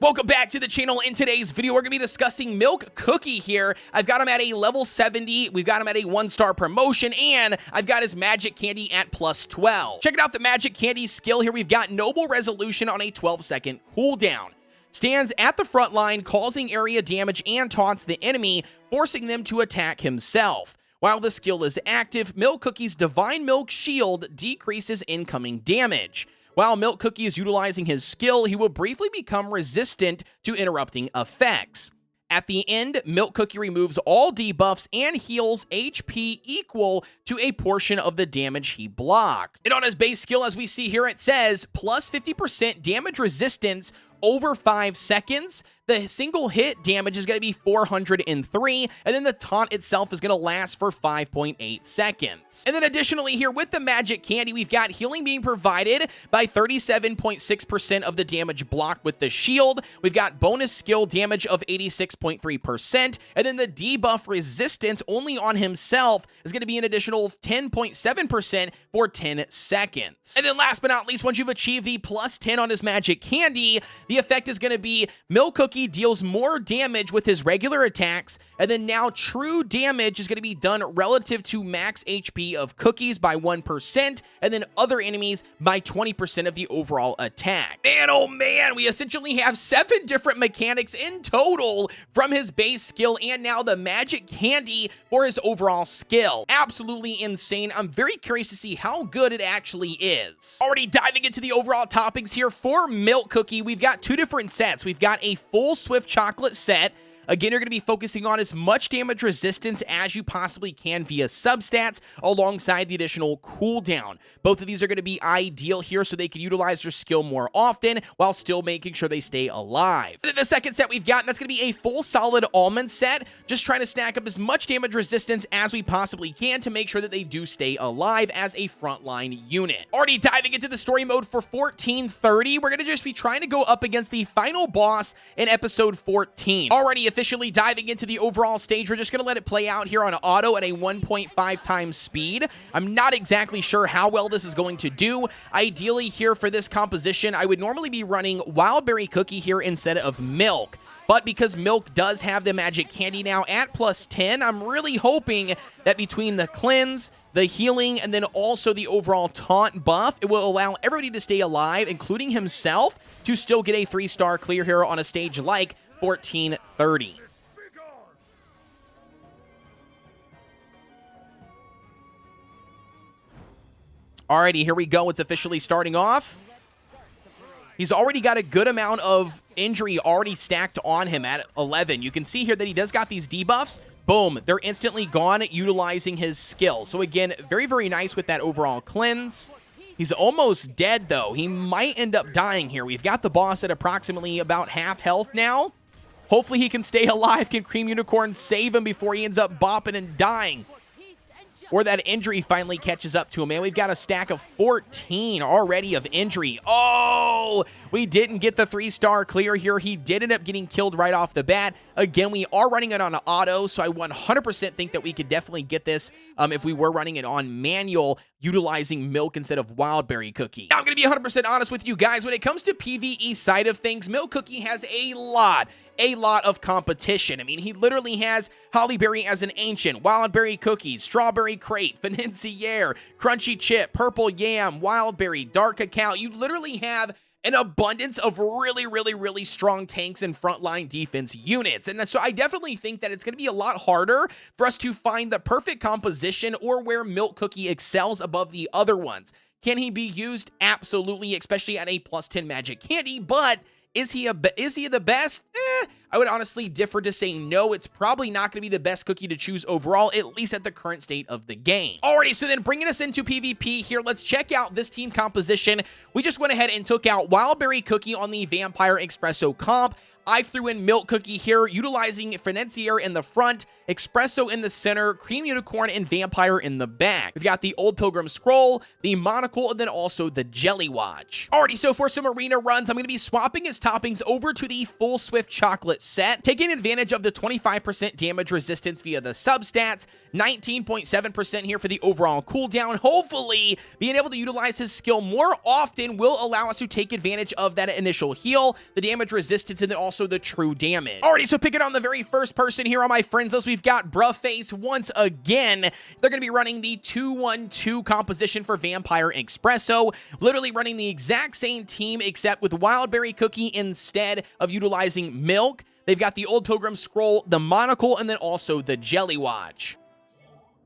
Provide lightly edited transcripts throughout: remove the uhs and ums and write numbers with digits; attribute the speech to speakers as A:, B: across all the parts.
A: Welcome back to the channel. In today's video, we're going to be discussing Milk Cookie here. I've got him at a level 70, we've got him at a 1-star promotion, and I've got his magic candy at plus 12. Checking out the magic candy skill here, we've got Noble Resolution on a 12-second cooldown. Stands at the front line, causing area damage and taunts the enemy, forcing them to attack himself. While the skill is active, Milk Cookie's Divine Milk Shield decreases incoming damage. While Milk Cookie is utilizing his skill, he will briefly become resistant to interrupting effects. At the end, Milk Cookie removes all debuffs and heals HP equal to a portion of the damage he blocked. And on his base skill, as we see here, it says plus 50% damage resistance over 5 seconds. The single hit damage is going to be 403, and then the taunt itself is going to last for 5.8 seconds. And then additionally here with the magic candy, we've got healing being provided by 37.6% of the damage blocked with the shield. We've got bonus skill damage of 86.3%, and then the debuff resistance only on himself is going to be an additional 10.7% for 10 seconds. And then last but not least, once you've achieved the plus 10 on his magic candy, the effect is going to be Milk Cookie deals more damage with his regular attacks, and then now true damage is going to be done relative to max HP of Cookies by 1%, and then other enemies by 20% of the overall attack. Man, oh man, we essentially have 7 different mechanics in total from his base skill, and now the magic candy for his overall skill. Absolutely insane. I'm very curious to see how good it actually is. Already diving into the overall topics here for Milk Cookie, we've got 2 different sets. We've got a full Swift Chocolate set. Again, you're going to be focusing on as much damage resistance as you possibly can via substats alongside the additional cooldown. Both of these are going to be ideal here so they can utilize their skill more often while still making sure they stay alive. The second set we've got, that's going to be a full solid almond set, just trying to snack up as much damage resistance as we possibly can to make sure that they do stay alive as a frontline unit. Already diving into the story mode for 1430, we're going to just be trying to go up against the final boss in episode 14. Already officially diving into the overall stage, we're just going to let it play out here on auto at a 1.5 times speed. I'm not exactly sure how well this is going to do. Ideally here for this composition, I would normally be running Wildberry Cookie here instead of Milk. But because Milk does have the magic candy now at plus 10, I'm really hoping that between the cleanse, the healing, and then also the overall taunt buff, it will allow everybody to stay alive, including himself, to still get a 3-star clear here on a stage like 1430. Alrighty, here we go. It's officially starting off. He's already got a good amount of injury already stacked on him at 11. You can see here that he does got these debuffs. Boom, they're instantly gone utilizing his skill. So again, very, very nice with that overall cleanse. He's almost dead though. He might end up dying here. We've got the boss at approximately about half health now. Hopefully he can stay alive. Can Cream Unicorn save him before he ends up bopping and dying? Or that injury finally catches up to him, man. We've got a stack of 14 already of injury. Oh, we didn't get the 3-star clear here. He did end up getting killed right off the bat. Again, we are running it on auto, so I 100% think that we could definitely get this if we were running it on manual, utilizing Milk instead of Wildberry Cookie. Now, I'm going to be 100% honest with you guys. When it comes to PvE side of things, Milk Cookie has a lot of competition. I mean, he literally has Hollyberry as an ancient, Wildberry Cookies, Strawberry Crate, Financier, Crunchy Chip, Purple Yam, Wildberry, Dark Cacao. You literally have an abundance of really strong tanks and frontline defense units. And so I definitely think that it's going to be a lot harder for us to find the perfect composition or where Milk Cookie excels above the other ones. Can he be used? Absolutely, especially at a plus 10 magic candy, but is he the best? I would honestly differ to say no. It's probably not going to be the best cookie to choose overall, at least at the current state of the game. Alrighty, so then bringing us into PvP here, let's check out this team composition. We just went ahead and took out Wildberry Cookie on the Vampire Espresso comp. I threw in Milk Cookie here, utilizing Financier in the front, Espresso in the center, Cream Unicorn, and Vampire in the back. We've got the Old Pilgrim Scroll, the Monocle, and then also the Jelly Watch. Alrighty, so for some arena runs, I'm going to be swapping his toppings over to the full Swift Chocolate set, taking advantage of the 25% damage resistance via the substats, 19.7% here for the overall cooldown. Hopefully, being able to utilize his skill more often will allow us to take advantage of that initial heal, the damage resistance, and then also the true damage. Alrighty, so picking on the very first person here on my friends list, we've got Bruhface once again. They're going to be running the 2-1-2 composition for Vampire and Espresso, literally running the exact same team except with Wildberry Cookie instead of utilizing Milk. They've got the Old Pilgrim Scroll, the Monocle, and then also the Jelly Watch.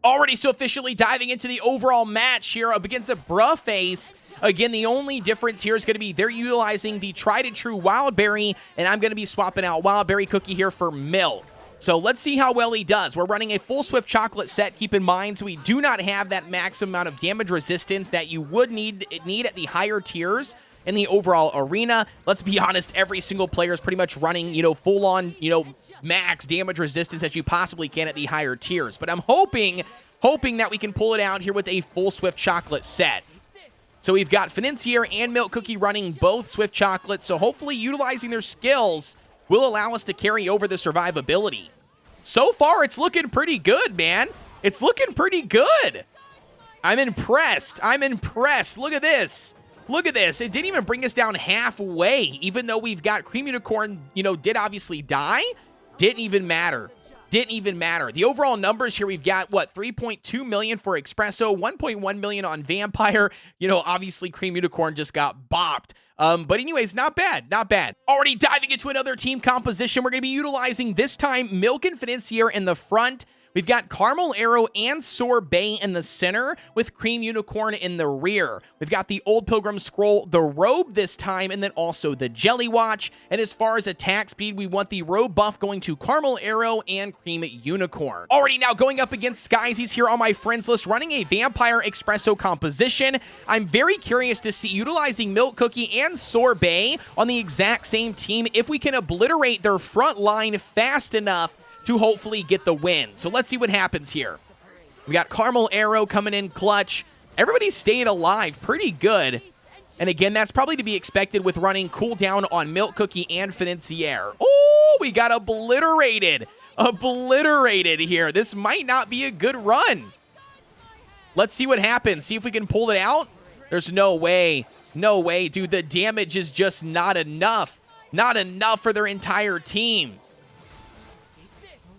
A: Already so officially diving into the overall match here up against a Bruhface. Again, the only difference here is going to be they're utilizing the tried and true Wildberry, and I'm going to be swapping out Wildberry Cookie here for Milk. So let's see how well he does. We're running a full Swift Chocolate set. Keep in mind, so we do not have that max amount of damage resistance that you would need at the higher tiers in the overall arena. Let's be honest, every single player is pretty much running, full on, max damage resistance that you possibly can at the higher tiers. But I'm hoping that we can pull it out here with a full Swift Chocolate set. So we've got Financier and Milk Cookie running both Swift Chocolate, so hopefully utilizing their skills will allow us to carry over the survivability. So far, it's looking pretty good, man. It's looking pretty good. I'm impressed. I'm impressed. Look at this. Look at this. It didn't even bring us down halfway, even though we've got Cream Unicorn, did obviously die. Didn't even matter. Didn't even matter. The overall numbers here, we've got, 3.2 million for Espresso, 1.1 million on Vampire. Obviously, Cream Unicorn just got bopped. But anyways, not bad, not bad. Already diving into another team composition, we're going to be utilizing this time Milk and Financier in the front. We've got Caramel Arrow and Sorbet in the center with Cream Unicorn in the rear. We've got the Old Pilgrim Scroll, the Robe this time, and then also the Jelly Watch. And as far as attack speed, we want the Robe buff going to Caramel Arrow and Cream Unicorn. Alrighty, now going up against Skyzy's here on my friends list, running a Vampire Espresso composition. I'm very curious to see utilizing Milk Cookie and Sorbet on the exact same team if we can obliterate their front line fast enough to hopefully get the win. So let's see what happens here. We got Caramel Arrow coming in clutch. Everybody's staying alive pretty good. And again, that's probably to be expected with running cooldown on Milk Cookie and Financier. Oh, we got obliterated. Obliterated here. This might not be a good run. Let's see what happens. See if we can pull it out. There's no way. No way, dude. The damage is just not enough. Not enough for their entire team.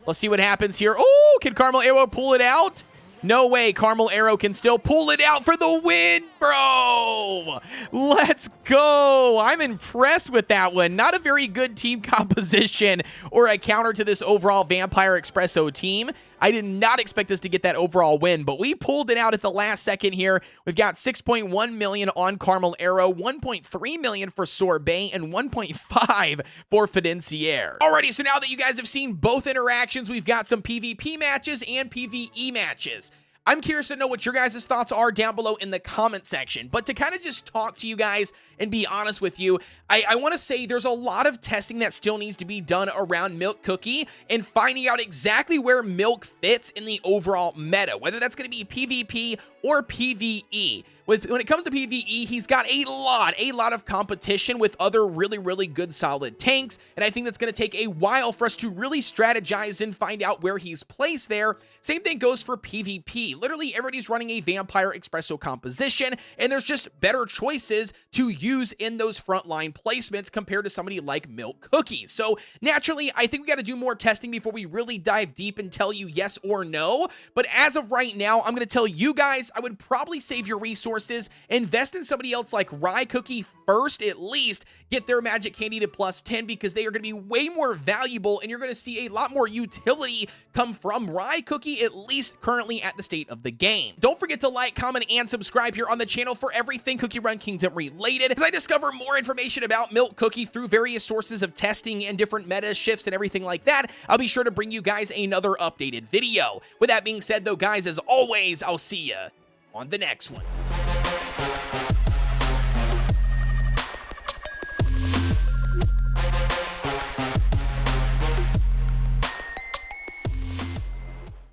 A: Let's see what happens here. Oh, can Caramel Arrow pull it out? No way. Caramel Arrow can still pull it out for the win, bro. Let's go. I'm impressed with that one. Not a very good team composition or a counter to this overall Vampire Espresso team. I did not expect us to get that overall win, but we pulled it out at the last second here. We've got 6.1 million on Caramel Arrow, 1.3 million for Sorbet, and 1.5 for Financier. Alrighty, so now that you guys have seen both interactions, we've got some PvP matches and PvE matches. I'm curious to know what your guys' thoughts are down below in the comment section. But to kind of just talk to you guys and be honest with you, I want to say there's a lot of testing that still needs to be done around Milk Cookie and finding out exactly where Milk fits in the overall meta, whether that's going to be PvP or PvE. When it comes to PvE, he's got a lot of competition with other really good solid tanks, and I think that's going to take a while for us to really strategize and find out where he's placed there. Same thing goes for PvP. Literally, everybody's running a Vampire Espresso composition, and there's just better choices to use in those frontline placements compared to somebody like Milk Cookie. So naturally, I think we got to do more testing before we really dive deep and tell you yes or no. But as of right now, I'm going to tell you guys, I would probably save your resources, invest in somebody else like Rye Cookie first, at least get their magic candy to +10, because they are going to be way more valuable and you're going to see a lot more utility come from Rye Cookie, at least currently at the state of the game. Don't forget to like, comment, and subscribe here on the channel for everything Cookie Run Kingdom related, as I discover more information about Milk Cookie through various sources of testing and different meta shifts and everything like that. I'll be sure to bring you guys another updated video. With that being said though, guys, as always, I'll see ya on the next one.